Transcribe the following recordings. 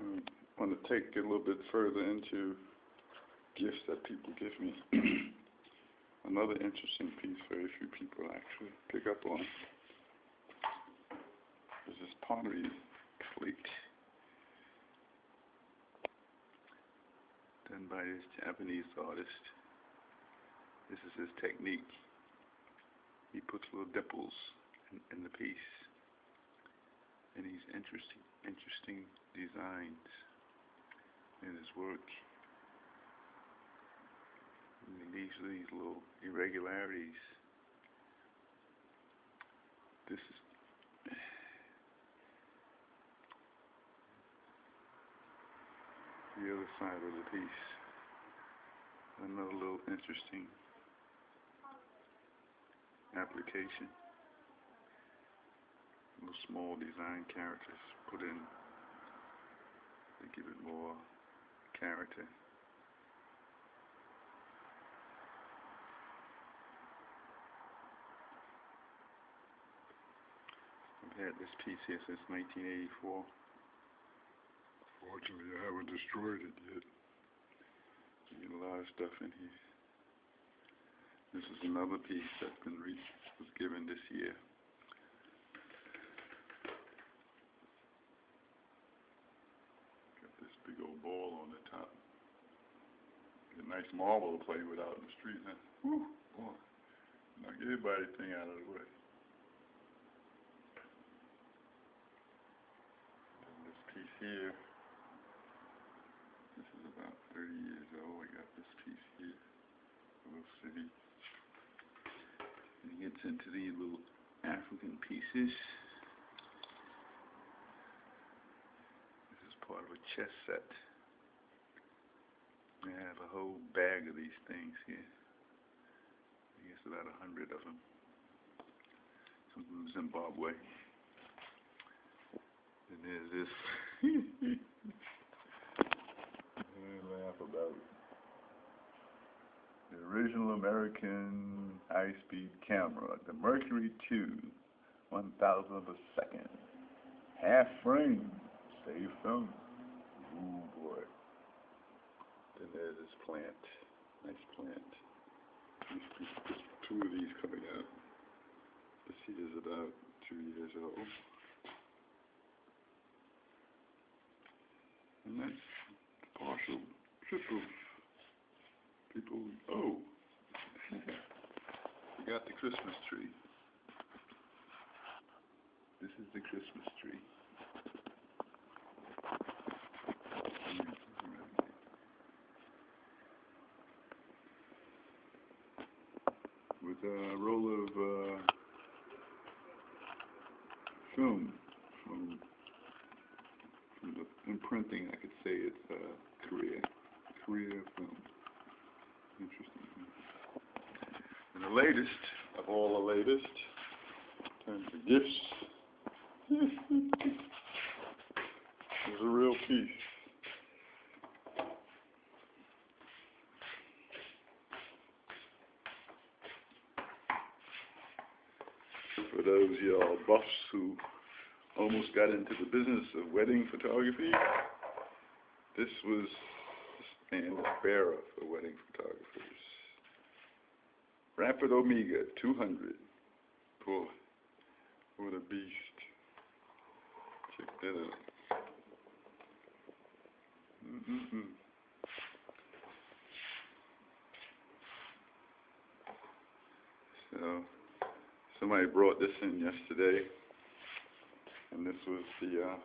I want to take it a little bit further into gifts that people give me. Another interesting piece very few people actually pick up on is this pottery plate done by this Japanese artist. This is his technique. He puts little dimples in the piece, and these interesting designs in his work. And these little irregularities. This is the other side of the piece. Another little interesting application. Little small design characters put in to give it more character. I've had this piece here since 1984. Fortunately, I haven't destroyed it yet. There's a lot of stuff in here. This is another piece that's was given this year. Got this big old ball on the top. A nice marble to play with out in the street, huh? Woo, boy. Knock everybody's thing out of the way. And this piece here. This is about 30 years old. I got this piece here. A little city. And it gets into these little African pieces. This is part of a chess set. I have a whole bag of these things here. I guess about 100 of them. Some from Zimbabwe. And there's this. Laugh about it. The original American high-speed camera, the Mercury 2, 1,000th of a second, half frame, save film. Ooh boy. Then there's this plant, nice plant. There's two of these coming out. This here is about 2 years old. And that's partial trip of people. Oh, you got the Christmas tree. This is the Christmas tree. With a roll of film from the imprinting, I could say it's Korea film. Interesting. And the latest of all the latest, in terms of gifts, is a real piece. For those of y'all buffs who almost got into the business of wedding photography, this was the standard bearer for wedding photographers. Rapid Omega 200. Boy, what a beast. Check that out. So, somebody brought this in yesterday, and this was the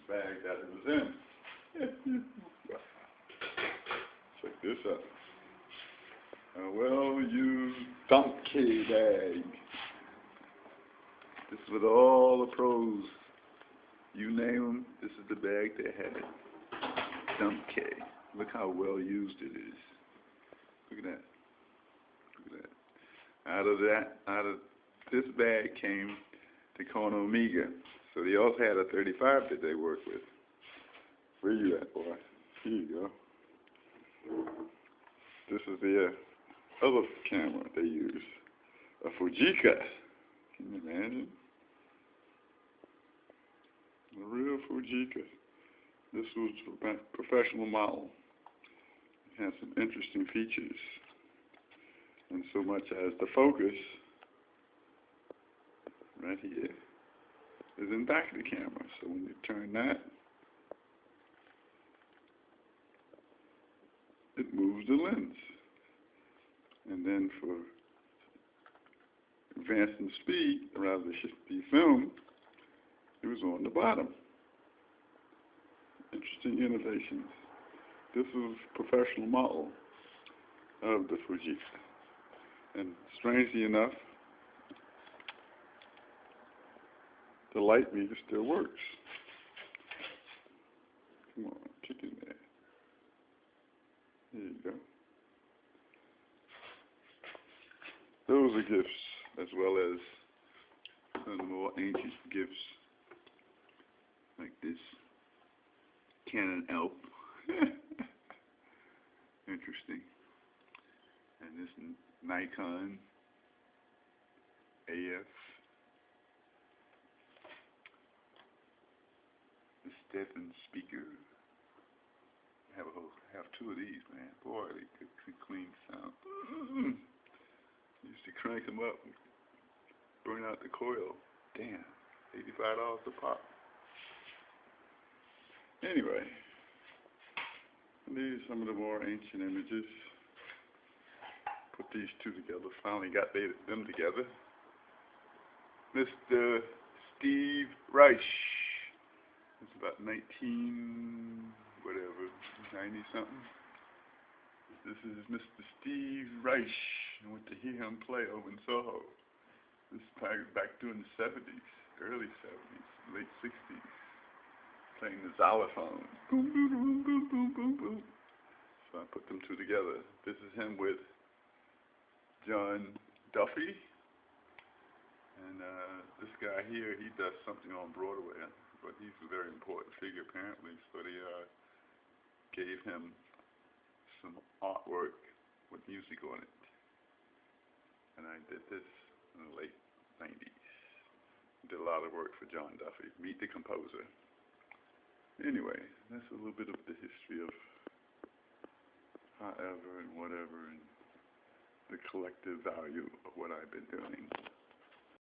bag that it was in. Check this out. A well-used donkey bag. This is with all the pros. You name them, this is the bag they had. Donkey. Look how well used it is. Look at that. Look at that. Out of this bag came the Kona Omega. So they also had a 35 that they work with. Where you at, boy? Here you go. This is the other camera they use. A Fujica. Can you imagine? A real Fujica. This was a professional model. It has some interesting features, and so much as the focus right here is in back of the camera. So when you turn that, it moves the lens. And then for advancing speed, rather than be filmed, it was on the bottom. Interesting innovations. This was a professional model of the Fuji. And strangely enough, the light meter still works. Come on, kick in there. There you go. Those are gifts, as well as some more ancient gifts, like this Canon ELP. Interesting. And this Nikon AF. The Stephan speaker. Have two of these, man. Boy, they could clean sound. Used to crank them up, burn out the coil. Damn, $85 a pop. Anyway, these are some of the more ancient images. Put these two together. Finally got them together. Mr. Steve Reich. It's about 90-something. This is Mr. Steve Reich. I went to hear him play over in Soho. This is back during the 70s, early 70s, late 60s, playing the xylophone. Boom, boom, boom, boom, boom, boom, boom. So I put them two together. This is him with John Duffy. And this guy here, he does something on Broadway, but he's a very important figure apparently, so they gave him some artwork with music on it. And I did this in the late 90s. Did a lot of work for John Duffy, Meet the Composer. Anyway, that's a little bit of the history of however and whatever and the collective value of what I've been doing.